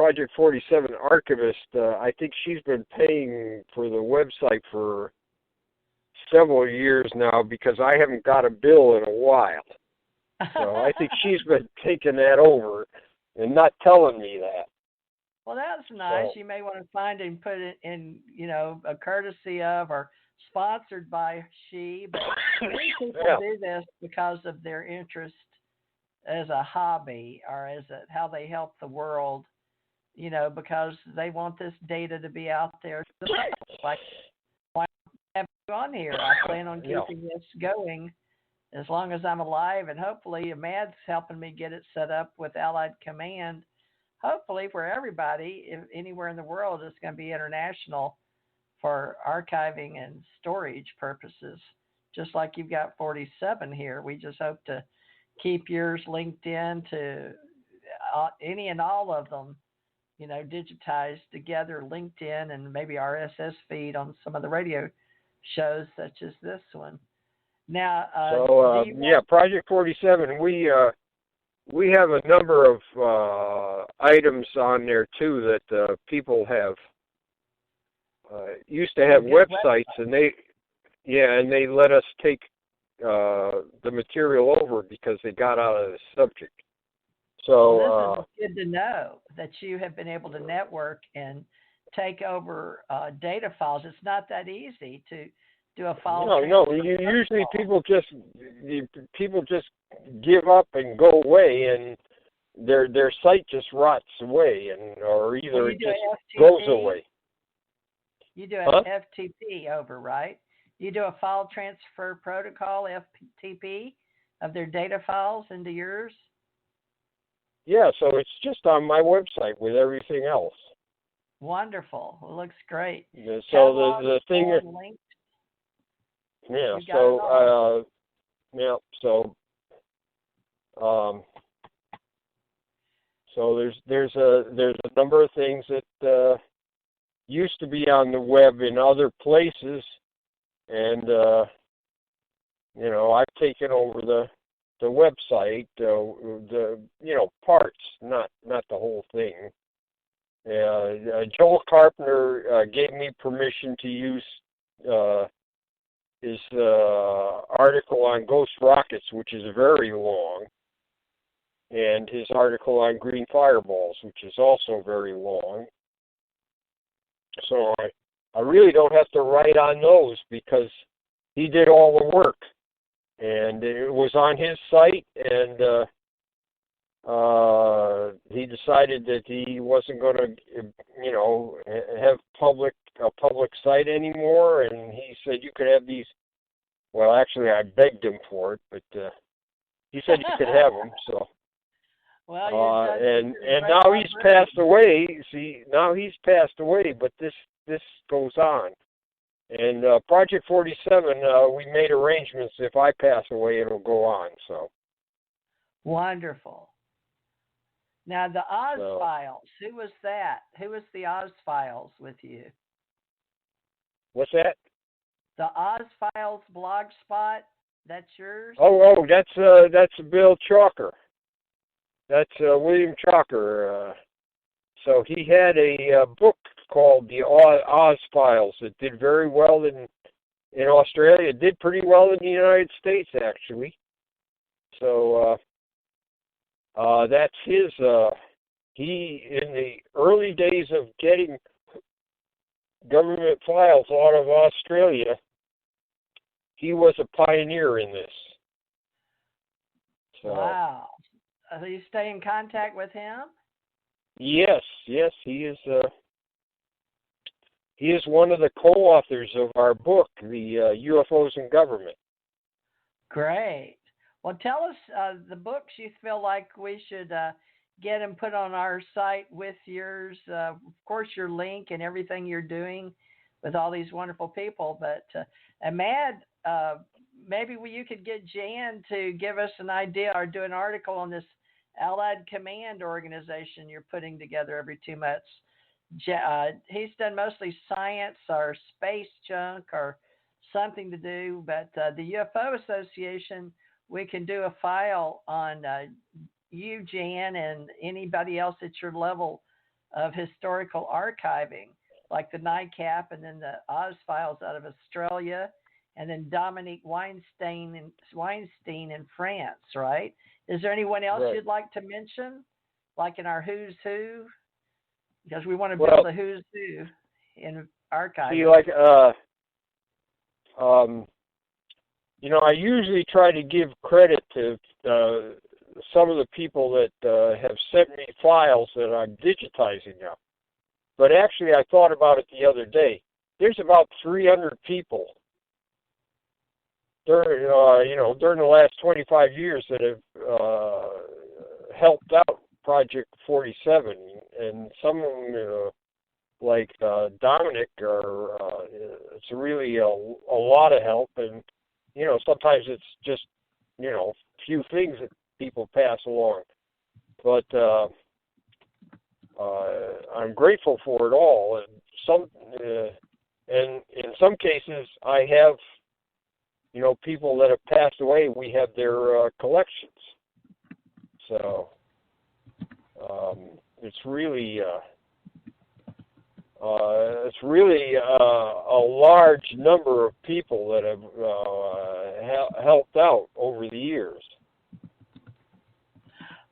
Project 47 archivist, I think she's been paying for the website for several years now because I haven't got a bill in a while. So I think she's been taking that over and not telling me that. Well, that's nice. So, You may want to find and put it in, a courtesy of or sponsored by she. But many people do this because of their interest as a hobby or as how they help the world, because they want this data to be out there. Like, why have you on here? I plan on keeping this going as long as I'm alive, and hopefully Ahmad's helping me get it set up with Allied Command. Hopefully for everybody, if anywhere in the world, it's going to be international for archiving and storage purposes. Just like you've got 47 here, we just hope to keep yours linked in to any and all of them, digitized together, linked in, and maybe RSS feed on some of the radio shows such as this one. Now, Project 47, we have a number of items on there too that people have used to have websites, and they let us take the material over because they got out of the subject. So this is good to know that you have been able to network and take over data files. It's not that easy to do a file. No. Usually people just give up and go away, and their site just rots away, or either it just goes away. You do an FTP over, right? You do a file transfer protocol, FTP, of their data files into yours? Yeah, so it's just on my website with everything else. Wonderful. It looks great. Yeah, so the thing is, so there's a number of things that used to be on the web in other places, and I've taken over the website, the parts, not the whole thing. Joel Carpenter gave me permission to use his article on ghost rockets, which is very long, and his article on green fireballs, which is also very long. So I really don't have to write on those because he did all the work, and it was on his site, and he decided that he wasn't going to, have a public site anymore, and he said you could have these. Well, actually, I begged him for it, but he said you could have them. So, and now he's passed away. See, now he's passed away, but this goes on. And Project 47, we made arrangements. If I pass away, it'll go on. So wonderful. Now the Oz Files. Who was that? Who was the Oz Files with you? What's that? The Oz Files blog spot. That's yours? Oh, that's Bill Chalker. That's William Chalker. So he had a book called the Oz Files that did very well in Australia. It did pretty well in the United States, actually. So that's his. He, in the early days of getting government files out of Australia, he was a pioneer in this. So, wow. Do you stay in contact with him? Yes, he is. He is one of the co-authors of our book, the UFOs in Government. Great. Well, tell us the books you feel like we should get and put on our site with yours. Of course, your link and everything you're doing with all these wonderful people. But Ahmad, maybe you could get Jan to give us an idea or do an article on this Allied Command organization you're putting together every 2 months. He's done mostly science or space junk or something to do, but the UAP.Associates, we can do a file on you, Jan, and anybody else at your level of historical archiving, like the NICAP and then the Oz Files out of Australia, and then Dominique Weinstein in France, right? Is there anyone else Right. you'd like to mention, like in our who's who? Because we want to build a who's who in archiving. See, like, I usually try to give credit to some of the people that have sent me files that I'm digitizing now. But actually, I thought about it the other day. There's about 300 people during the last 25 years that have helped out Project 47, and some of them, like Dominic, it's really a lot of help, and sometimes it's just few things that people pass along, but I'm grateful for it all, and in some cases I have people that have passed away. We have their collections, so it's really a large number of people that have helped out over the years.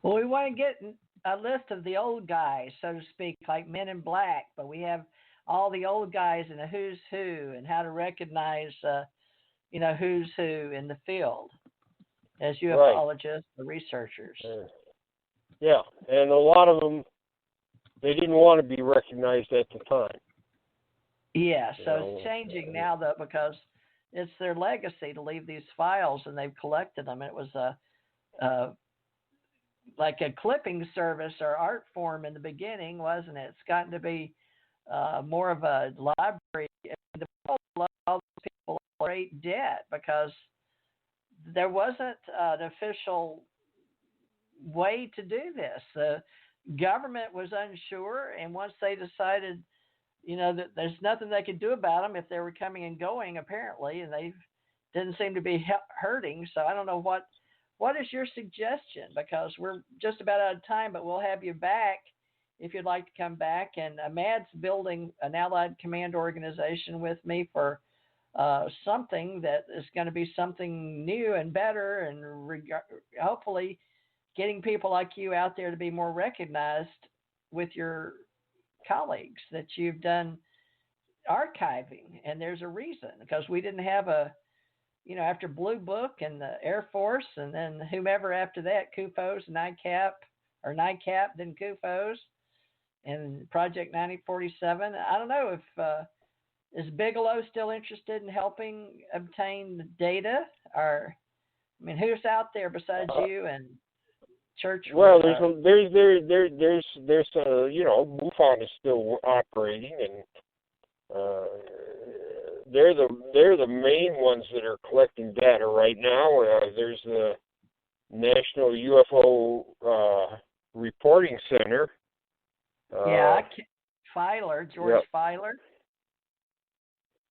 Well, we want to get a list of the old guys, so to speak, like Men in Black, but we have all the old guys in a who's who and how to recognize, who's who in the field as ufologists or researchers. Yeah, and a lot of them, they didn't want to be recognized at the time. Yeah, so it's changing now, though, because it's their legacy to leave these files, and they've collected them. It was like a clipping service or art form in the beginning, wasn't it? It's gotten to be more of a library. The all those people are great debt because there wasn't an official way to do this. The government was unsure, and once they decided, that there's nothing they could do about them if they were coming and going, apparently, and they didn't seem to be hurting. So I don't know what is your suggestion, because we're just about out of time, but we'll have you back if you'd like to come back. And Mad's building an Allied Command organization with me for something that is going to be something new and better, and hopefully getting people like you out there to be more recognized with your colleagues that you've done archiving. And there's a reason, because we didn't have after Blue Book and the Air Force, and then whomever after that, CUFOS, NICAP, then CUFOS, and Project 9047. I don't know if is Bigelow still interested in helping obtain data, or who's out there besides you and Church? Well, there's MUFON is still operating, and they're the main ones that are collecting data right now. There's the National UFO Reporting Center. George Filer.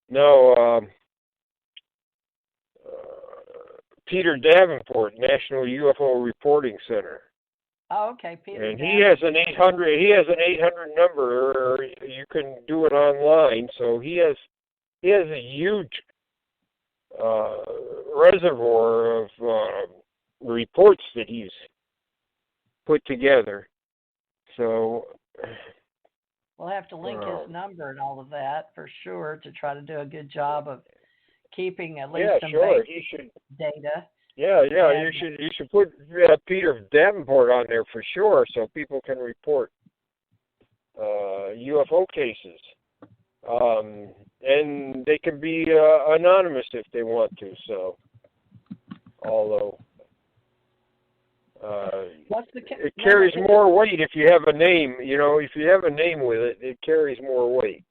No, Peter Davenport, National UFO Reporting Center. Oh, okay, Peter. And he has an 800. He has an 800 number, or you can do it online. So he has a huge reservoir of reports that he's put together. So we'll have to link his number and all of that for sure to try to do a good job of keeping at least some basic data. Yeah. You should put Peter Davenport on there for sure, so people can report UFO cases. And they can be anonymous if they want to. So, although it carries more weight if you have a name. If you have a name with it, it carries more weight.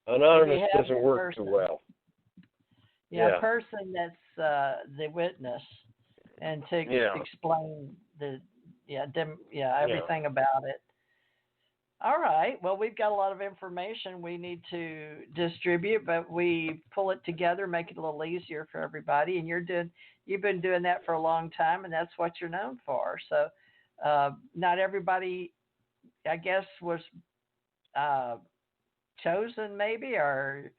Anonymous doesn't work too well. Yeah, a person that's the witness, and to explain everything about it. All right. Well, we've got a lot of information we need to distribute, but we pull it together, make it a little easier for everybody. And you've been doing that for a long time, and that's what you're known for. So, not everybody I guess, was uh, chosen maybe or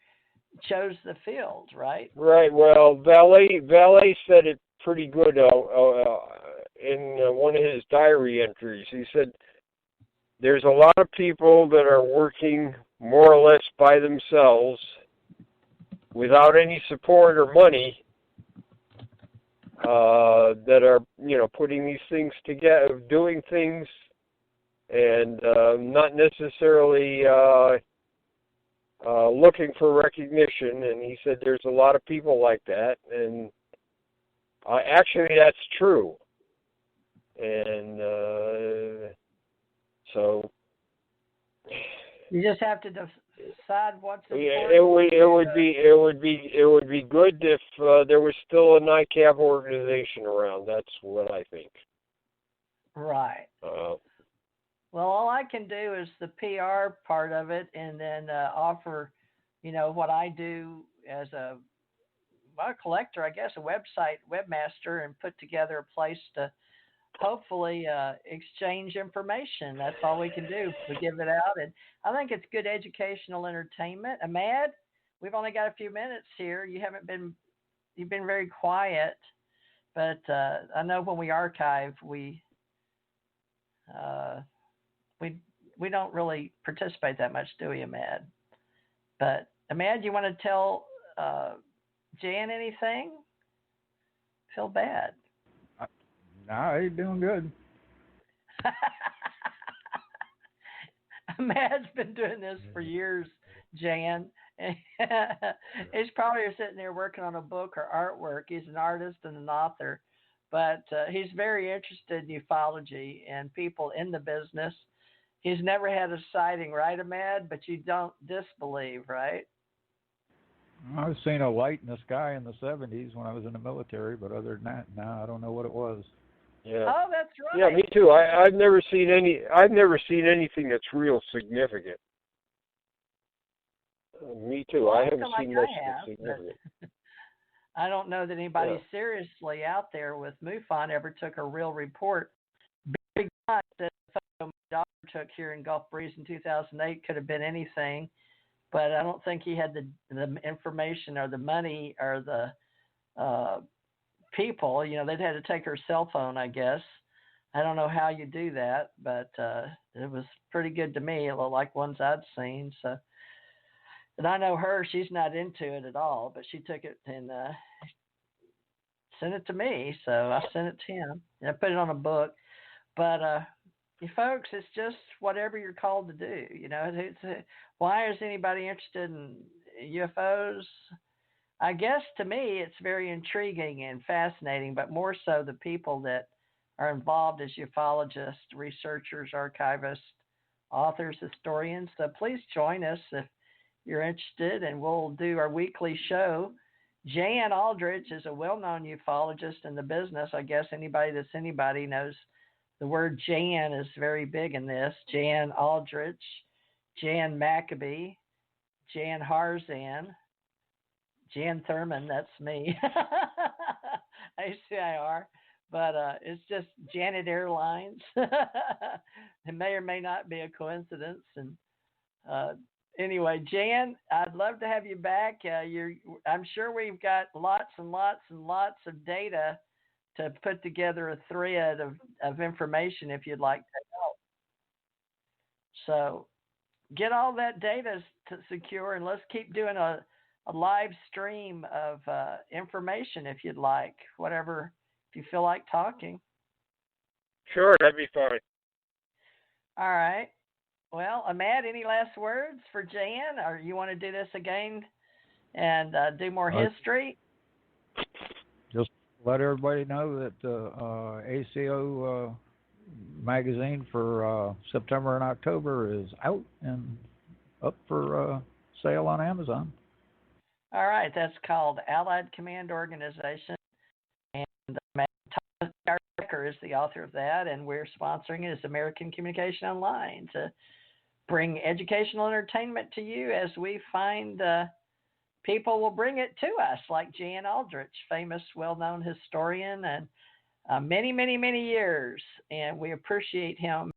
chose the field, right? Right. Well, Valet said it pretty good in one of his diary entries. He said there's a lot of people that are working more or less by themselves without any support or money, that are, putting these things together, doing things, and not necessarily looking for recognition. And he said there's a lot of people like that, and actually that's true. And so You just have to decide what's important. It would be good if there was still a NICAP organization around. That's what I think. Right. Well, all I can do is the PR part of it, and then offer, what I do as a collector, I guess, a webmaster, and put together a place to hopefully exchange information. That's all we can do. We give it out, and I think it's good educational entertainment. Ahmad, we've only got a few minutes here. You've been very quiet, but I know when we archive, we don't really participate that much, do we, Ahmad? But Ahmad, you want to tell Jan anything? Feel bad. No, he's doing good. Ahmad's been doing this for years, Jan. He's probably sitting there working on a book or artwork. He's an artist and an author, but he's very interested in ufology and people in the business. He's never had a sighting, right, Ahmad? But you don't disbelieve, right? I've seen a light in the sky in the 70s when I was in the military, but other than that, no, I don't know what it was. Yeah. Oh, that's right. Yeah, me too. I've never seen anything that's real significant. Me too. Well, I haven't like seen much I that's significant. I don't know that anybody seriously out there with MUFON ever took a real report. Big God, that photo my daughter took here in Gulf Breeze in 2008 could have been anything, but I don't think he had the information or the money or the people. They'd had to take her cell phone, I guess. I don't know how you do that, but it was pretty good to me. It looked like ones I'd seen. So, and I know her; she's not into it at all, but she took it and sent it to me. So I sent it to him, and I put it on a book. But you folks, it's just whatever you're called to do. Why is anybody interested in UFOs? I guess to me it's very intriguing and fascinating, but more so the people that are involved as ufologists, researchers, archivists, authors, historians. So please join us if you're interested, and we'll do our weekly show. Jan Aldrich is a well-known ufologist in the business. I guess anybody that's anybody knows the word Jan is very big in this. Jan Aldrich, Jan Maccabee, Jan Harzan, Jan Thurman, that's me. ACIR. But it's just Janet Airlines. It may or may not be a coincidence. And anyway, Jan, I'd love to have you back. I'm sure we've got lots and lots and lots of data to put together a thread of information if you'd like to help. So get all that data to secure, and let's keep doing a live stream of information if you'd like, whatever, if you feel like talking. Sure, that'd be fine. All right. Well, Ahmad, any last words for Jan, or you want to do this again and do more history? Just let everybody know that ACO magazine for September and October is out and up for sale on Amazon. All right, that's called Allied Command Organization, and Thomas Decker is the author of that, and we're sponsoring it as American Communication Online to bring educational entertainment to you as we find people will bring it to us, like Jan Aldrich, famous, well-known historian, and many, many, many years, and we appreciate him